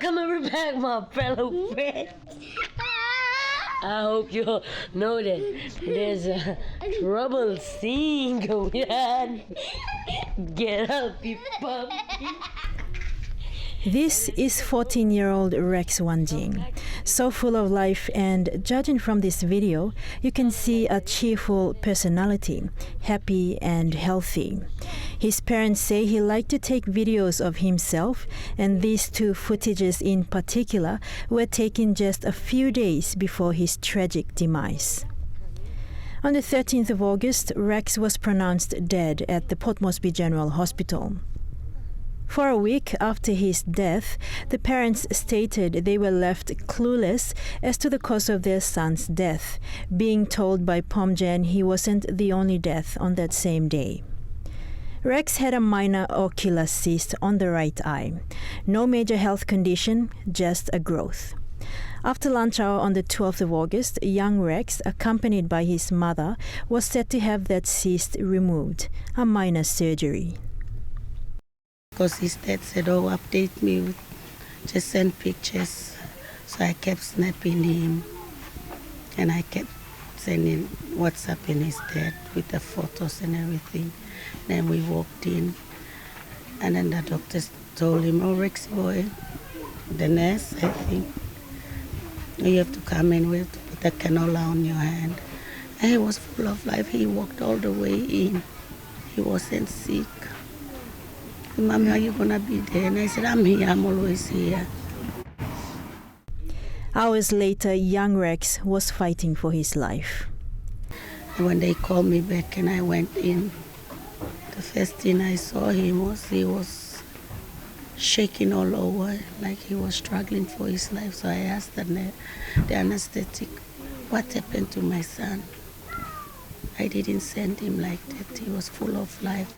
Welcome and back, my fellow friends. I hope you know that there's a trouble scene going on. Get up, you puppy. This is 14-year-old Rex Wanjing. So full of life, and judging from this video, you can see a cheerful personality, happy and healthy. His parents say he liked to take videos of himself, and these two footages in particular were taken just a few days before his tragic demise. On the 13th of August, Rex was pronounced dead at the Port Moresby General Hospital. For a week after his death, the parents stated they were left clueless as to the cause of their son's death, being told by Pomjen he wasn't the only death on that same day. Rex had a minor ocular cyst on the right eye. No major health condition, just a growth. After lunch hour on the 12th of August, young Rex, accompanied by his mother, was said to have that cyst removed, a minor surgery. Because his dad said, oh, update me, just send pictures. So I kept snapping him, and I kept sending WhatsApp in his dad with the photos and everything. Then we walked in, and then the doctors told him, oh, Rex boy, the nurse, I think, you have to come in with the cannula on your hand. And he was full of life. He walked all the way in. He wasn't sick. Mommy, are you going to be there? And I said, I'm here, I'm always here. Hours later, young Rex was fighting for his life. And when they called me back and I went in, the first thing I saw him was he was shaking all over, like he was struggling for his life. So I asked the anesthetic, what happened to my son? I didn't send him like that. He was full of life.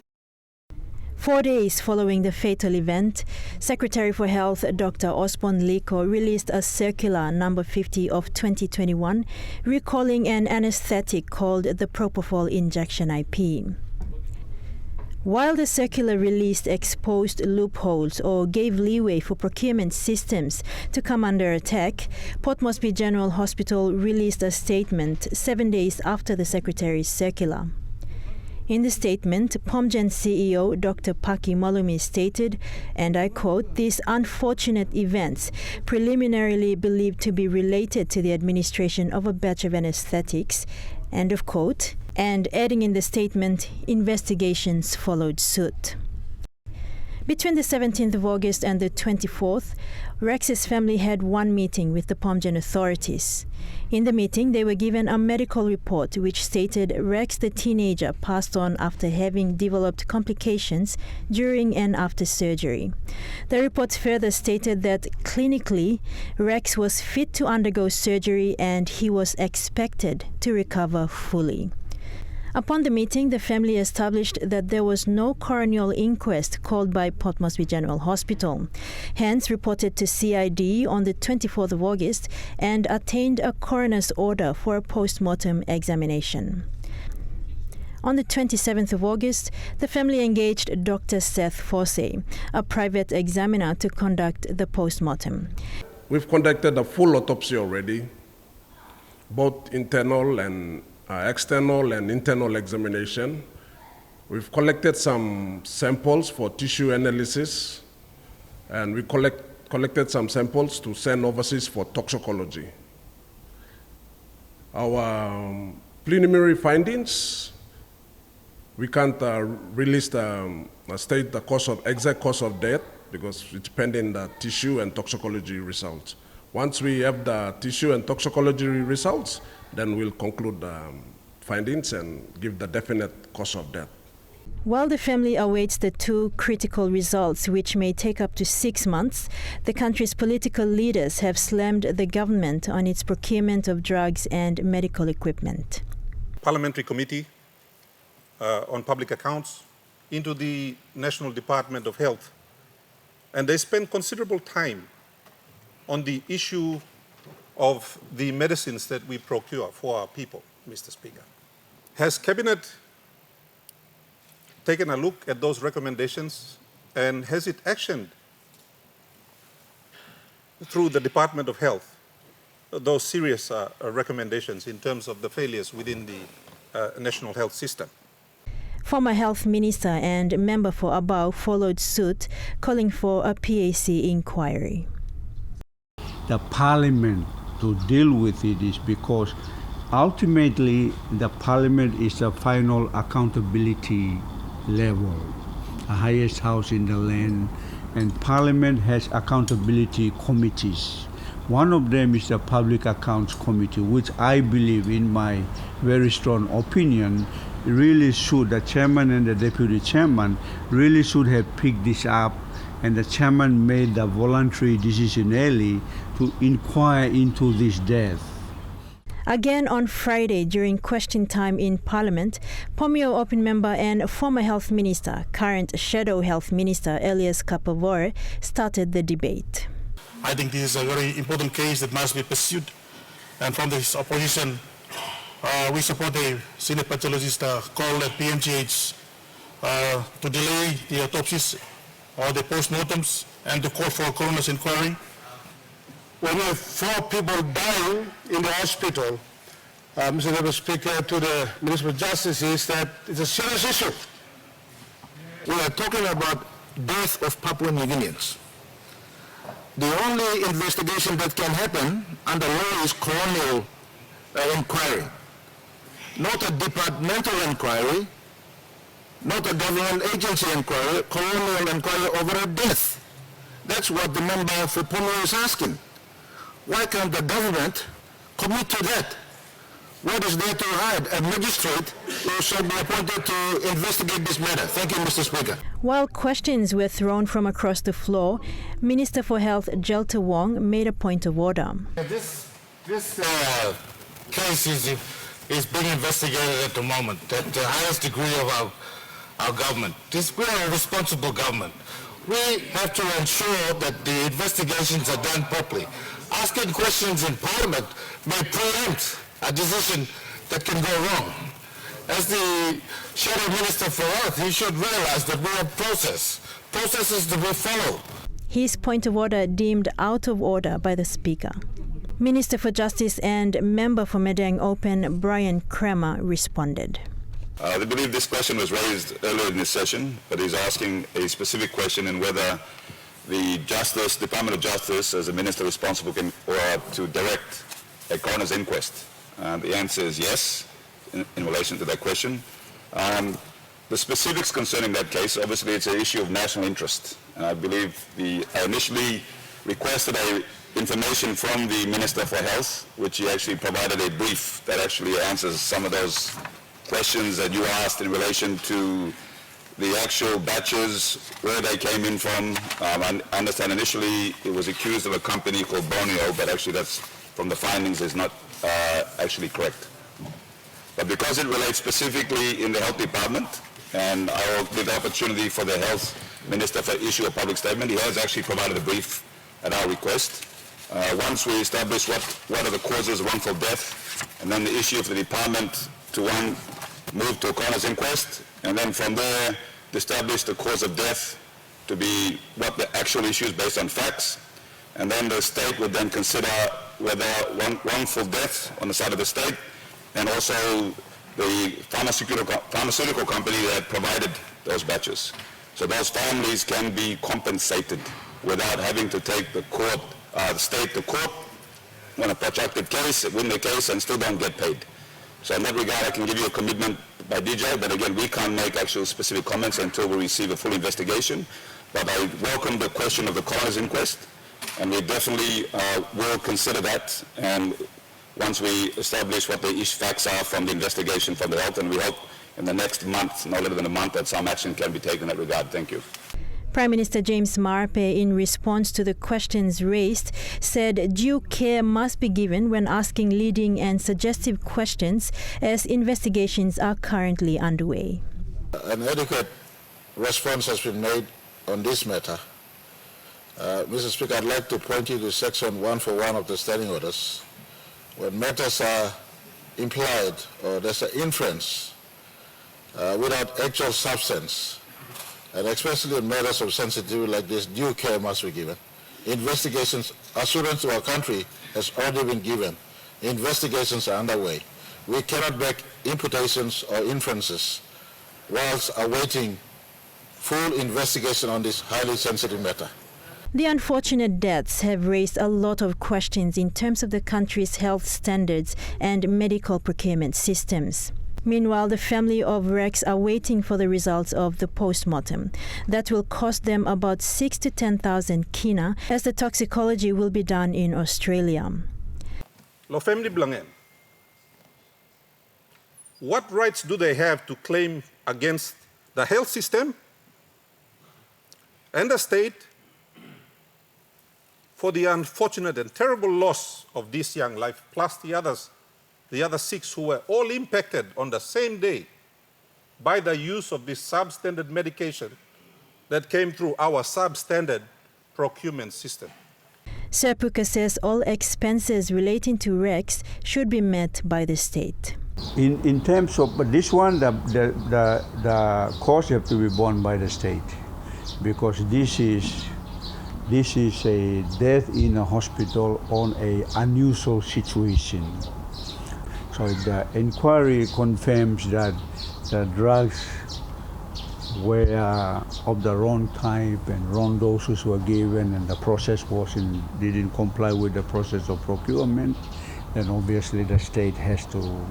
4 days following the fatal event, Secretary for Health Dr. Osborne Liko released a circular number 50 of 2021 recalling an anesthetic called the propofol injection IP. While the circular released exposed loopholes or gave leeway for procurement systems to come under attack, Port Moresby General Hospital released a statement 7 days after the Secretary's circular. In the statement, Pomjen CEO Dr. Paki Malumi stated, and I quote, "These unfortunate events, preliminarily believed to be related to the administration of a batch of anesthetics," end of quote, and adding in the statement, investigations followed suit. Between the 17th of August and the 24th, Rex's family had one meeting with the Pomjen authorities. In the meeting, they were given a medical report which stated Rex the teenager passed on after having developed complications during and after surgery. The report further stated that clinically, Rex was fit to undergo surgery and he was expected to recover fully. Upon the meeting, the family established that there was no coronial inquest called by Port Moresby General Hospital, hence reported to CID on the 24th of August and attained a coroner's order for a post-mortem examination. On the 27th of August, the family engaged Dr. Seth Forsey, a private examiner, to conduct the post-mortem. We've conducted a full autopsy already, both internal and external and internal examination. We've collected some samples for tissue analysis, and we collected some samples to send overseas for toxicology. Our preliminary findings, we can't release state the exact cause of death because it's pending the tissue and toxicology results. Once we have the tissue and toxicology results, then we'll conclude the findings and give the definite cause of death. While the family awaits the two critical results, which may take up to 6 months, the country's political leaders have slammed the government on its procurement of drugs and medical equipment. Parliamentary Committee on Public Accounts into the National Department of Health, and they spend considerable time on the issue of the medicines that we procure for our people, Mr. Speaker. Has Cabinet taken a look at those recommendations, and has it actioned through the Department of Health those serious recommendations in terms of the failures within the national health system. Former Health Minister and member for Abau followed suit, calling for a PAC inquiry. The Parliament to deal with it is because ultimately the Parliament is the final accountability level, the highest house in the land, and Parliament has accountability committees. One of them is the Public Accounts Committee, which I believe, in my very strong opinion, really should, the chairman and the deputy chairman really should have picked this up, and the chairman made the voluntary decision early to inquire into this death. Again on Friday during question time in Parliament, Pomio Open Member and former Health Minister, current Shadow Health Minister Elias Kapavore, started the debate. I think this is a very important case that must be pursued, and from this opposition, we support the senior pathologist call at PMGH to delay the autopsies or the post-mortems and to call for a coroner's inquiry. When we have 4 people dying in the hospital, Mr. Deputy Speaker, to the Minister of Justice, is that it's a serious issue. We are talking about death of Papua New Guineans. The only investigation that can happen under law is coroner inquiry, not a departmental inquiry, not a government agency inquiry, coroner inquiry over a death. That's what the member for Pomio is asking. Why can't the government commit to that? What is there to hide? A magistrate who shall be appointed to investigate this matter. Thank you, Mr. Speaker. While questions were thrown from across the floor, Minister for Health Jelta Wong made a point of order. This case is being investigated at the moment at the highest degree of our government. We are a responsible government. We have to ensure that the investigations are done properly. Asking questions in Parliament may preempt a decision that can go wrong. As the Shadow Minister for Health, he should realize that we have processes to be followed. His point of order deemed out of order by the Speaker. Minister for Justice and member for Medang Open, Brian Kramer, responded. I believe this question was raised earlier in this session, but he's asking a specific question in whether the Department of Justice, as a minister responsible, can to direct a coroner's inquest. The answer is yes, in relation to that question. The specifics concerning that case, obviously it's an issue of national interest. And I believe I initially requested information from the Minister for Health, which he actually provided a brief that actually answers some of those questions that you asked in relation to the actual batches, where they came in from. I understand initially it was accused of a company called Borneo, but actually that's, from the findings, is not actually correct. But because it relates specifically in the health department, and I will give the opportunity for the health minister to issue a public statement, he has actually provided a brief at our request. Once we establish what are the causes of wrongful death, and then the issue of the department to move to a coroner's inquest, and then from there establish the cause of death to be what the actual issues based on facts, and then the state would then consider whether wrongful death on the side of the state, and also the pharmaceutical company that provided those batches. So those families can be compensated without having to take the state to court on a protracted case, win the case, and still don't get paid. So in that regard, I can give you a commitment by DJ, but again, we can't make actual specific comments until we receive a full investigation. But I welcome the question of the coroner's inquest, and we definitely will consider that. And once we establish what the facts are from the investigation from the health, and we hope in the next month, no later than a month, that some action can be taken in that regard. Thank you. Prime Minister James Marape, in response to the questions raised, said due care must be given when asking leading and suggestive questions, as investigations are currently underway. An adequate response has been made on this matter. Mr. Speaker, I'd like to point you to Section 141 of the Standing Orders. When matters are implied or there's an inference without actual substance, and especially in matters of sensitivity like this, due care must be given. Investigations, assurance to our country has already been given. Investigations are underway. We cannot make imputations or inferences whilst awaiting full investigation on this highly sensitive matter. The unfortunate deaths have raised a lot of questions in terms of the country's health standards and medical procurement systems. Meanwhile, the family of Rex are waiting for the results of the post-mortem. That will cost them about 6 to 10,000 kina, as the toxicology will be done in Australia. Lo family blangen. What rights do they have to claim against the health system and the state for the unfortunate and terrible loss of this young life, plus the other 6 who were all impacted on the same day by the use of this substandard medication that came through our substandard procurement system. Serpuka says all expenses relating to Rex should be met by the state. In terms of this one, the costs have to be borne by the state, because this is a death in a hospital on an unusual situation. So the inquiry confirms that the drugs were of the wrong type and wrong doses were given, and the process didn't comply with the process of procurement, then obviously the state has to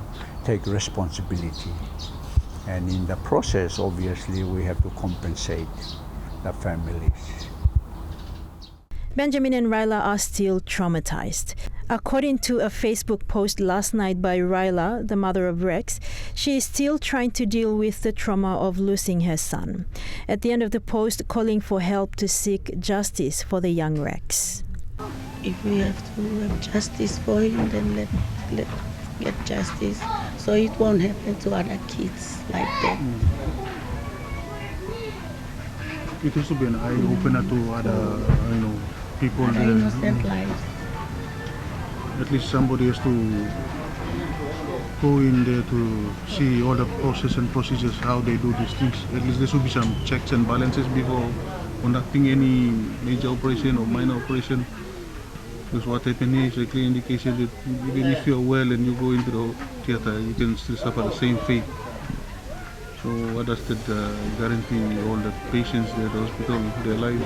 take responsibility. And in the process, obviously, we have to compensate the families. Benjamin and Ryla are still traumatized. According to a Facebook post last night by Ryla, the mother of Rex, she is still trying to deal with the trauma of losing her son. At the end of the post, calling for help to seek justice for the young Rex. If we have to have justice for him, then let get justice, so it won't happen to other kids like that. It has to be an eye-opener to other, people. Other innocent lives. At least somebody has to go in there to see all the process and procedures, how they do these things. At least there should be some checks and balances before conducting any major operation or minor operation. Because what happened here is a clear indication that even if you're well and you go into the theater, you can still suffer the same fate. So what does that guarantee all the patients there at the hospital, their lives?